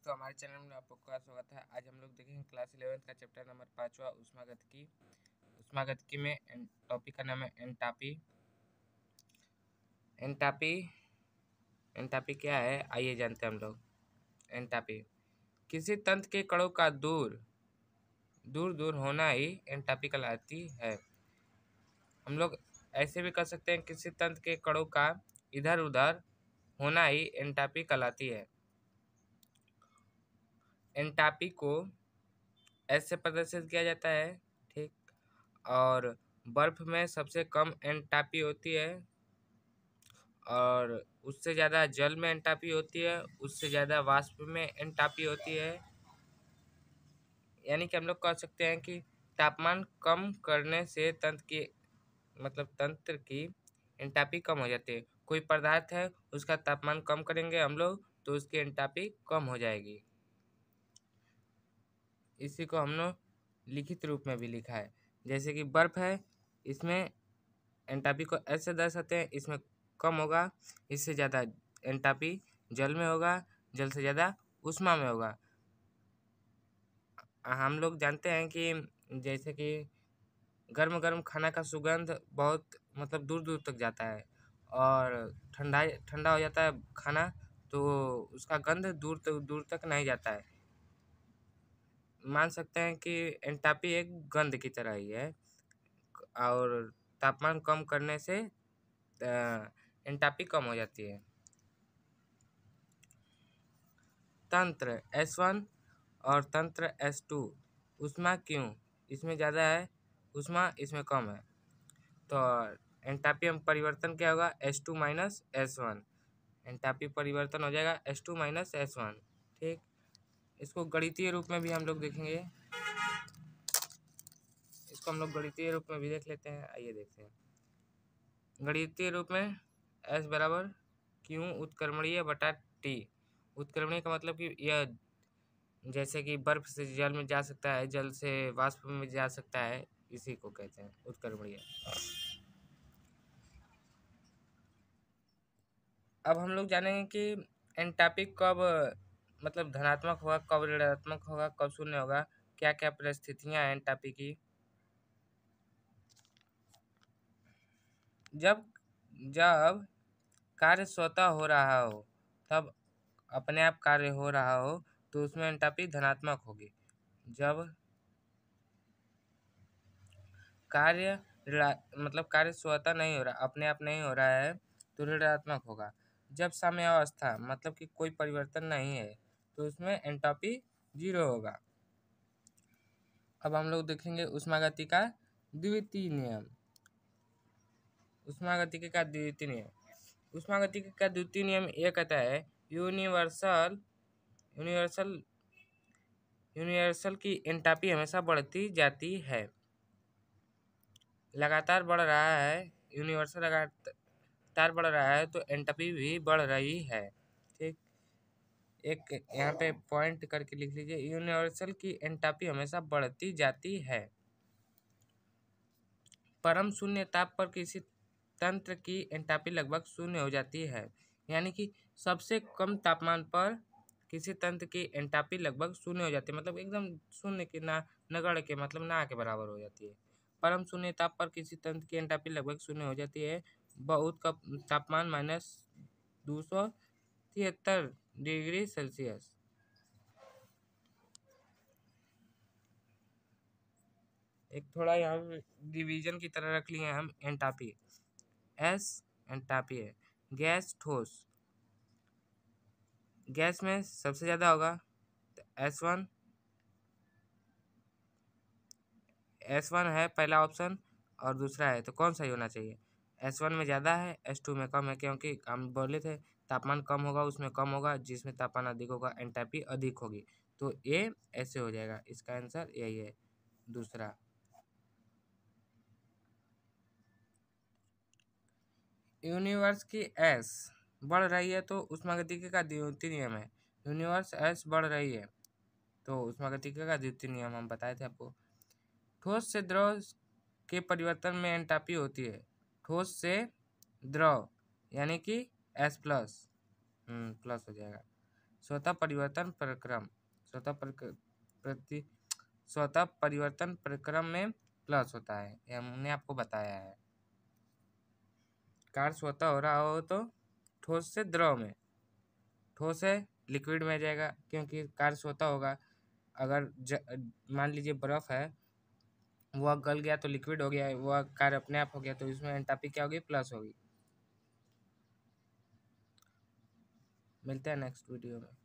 दोस्तों, हमारे चैनल में आप लोग का स्वागत है। आज हम लोग देखेंगे क्लास 11th का चैप्टर नंबर 5वां ऊष्मागतिकी। ऊष्मागतिकी में टॉपिक का नाम है एंटापी। एंटापी एंटापी क्या है, आइए जानते हैं हम लोग। एंटापी किसी तंत्र के कणों का दूर दूर होना ही एंटापी कहलाती है। हम लोग ऐसे भी कर सकते हैं, किसी तंत्र के कणों का इधर उधर होना ही एंटापी कहलाती है। एंटापी को ऐसे प्रदर्शित किया जाता है, ठीक। और बर्फ में सबसे कम एंटापी होती है और उससे ज़्यादा जल में एंटापी होती है, उससे ज़्यादा वाष्प में एंटापी होती है। यानी कि हम लोग कह सकते हैं कि तापमान कम करने से तंत्र की एंटापी कम हो जाती है। कोई पदार्थ है, उसका तापमान कम करेंगे हम लोग तो उसकी एंटापी कम हो जाएगी। इसी को हम लोग लिखित रूप में भी लिखा है, जैसे कि बर्फ है, इसमें एंटापी को ऐसे दर्शाते हैं, इसमें कम होगा, इससे ज़्यादा एंटापी जल में होगा, जल से ज़्यादा ऊष्मा में होगा। हम लोग जानते हैं कि जैसे कि गर्म गर्म खाना का सुगंध बहुत दूर दूर तक जाता है और ठंडा ठंडा हो जाता है खाना तो उसका गंध दूर तक नहीं जाता है। मान सकते हैं कि एंटापी एक गंध की तरह ही है और तापमान कम करने से एंटापी कम हो जाती है। तंत्र S1 और तंत्र S2, ऊष्मा क्यों इसमें ज़्यादा है, ऊष्मा इसमें कम है, तो एंटापी में परिवर्तन क्या होगा, S2 माइनस S1। एंटापी परिवर्तन हो जाएगा S2 माइनस S1, ठीक। इसको गणितीय रूप में भी हम लोग देखेंगे, इसको हम लोग गणितीय रूप में भी देख लेते हैं। आइए देखते हैं गणितीय रूप में। S बराबर Q उत्क्रमणीय बटा T। उत्क्रमणीय का मतलब कि यह जैसे कि बर्फ से जल में जा सकता है, जल से वाष्प में जा सकता है, इसी को कहते हैं उत्क्रमणीय। अब हम लोग जानेंगे कि एंटापी कब धनात्मक होगा, कब ऋणात्मक होगा, कब शून्य होगा, क्या क्या परिस्थितियां हैं एंटापी की। जब जब कार्य स्वतः हो रहा हो, तब अपने आप कार्य हो रहा हो तो उसमें एंटापी धनात्मक होगी। जब कार्य कार्य स्वतः नहीं हो रहा, अपने आप नहीं हो रहा है तो ऋणात्मक होगा। जब साम्यावस्था कि कोई परिवर्तन नहीं है तो उसमें एंट्रोपी 0 होगा। अब हम लोग देखेंगे उष्मागतिकी का द्वितीय नियम। उष्मागतिकी का द्वितीय नियम उष्मागतिकी का द्वितीय नियम यह कहता है, यूनिवर्सल यूनिवर्सल यूनिवर्सल की एंट्रोपी हमेशा बढ़ती जाती है। लगातार बढ़ रहा है, यूनिवर्सल लगातार बढ़ रहा है तो एंट्रोपी भी बढ़ रही है, ठीक। एक यहाँ पे पॉइंट करके लिख लीजिए, यूनिवर्सल की एंट्रोपी हमेशा बढ़ती जाती है। परम शून्य ताप पर किसी तंत्र की एंट्रोपी लगभग शून्य हो जाती है। यानी कि सबसे कम तापमान पर किसी तंत्र की एंट्रोपी लगभग शून्य हो जाती है, एकदम शून्य के ना, नगण्य के ना के बराबर हो जाती है। परम शून्य ताप पर किसी तंत्र की एंट्रोपी लगभग शून्य हो जाती है। बहुत कम तापमान -273 डिग्री सेल्सियस। एक थोड़ा यहाँ डिवीजन की तरह रख लिए हम एंट्रोपी। एस एंट्रोपी है गैस ठोस, गैस में सबसे ज़्यादा होगा तो S1 है पहला ऑप्शन और दूसरा है, तो कौन सा ही होना चाहिए। S1 में ज़्यादा है, S2 में कम है, क्योंकि हम बोले थे तापमान कम होगा उसमें कम होगा, जिसमें तापमान अधिक होगा एंट्रोपी अधिक होगी। तो ये ऐसे हो जाएगा, इसका आंसर यही है दूसरा। यूनिवर्स की एस बढ़ रही है तो उष्मागतिकी का द्वितीय नियम है। यूनिवर्स एस बढ़ रही है तो उष्मागतिकी का द्वितीय नियम हम बताए थे आपको। ठोस से द्रव के परिवर्तन में एंट्रोपी होती है। ठोस से द्रव यानी कि S प्लस प्लस हो जाएगा। स्वतः परिवर्तन प्रक्रम स्वतः परिवर्तन प्रक्रम में प्लस होता है, ये हमने आपको बताया है। कार्य स्वतः हो रहा हो तो ठोस से द्रव में, ठोस से लिक्विड में जाएगा, क्योंकि कार्य स्वतः होगा। अगर मान लीजिए बर्फ है, वह गल गया तो लिक्विड हो गया, वह कार्य अपने आप हो गया, तो इसमें एंटाल्पी क्या होगी, प्लस होगी। मिलते हैं नेक्स्ट वीडियो में।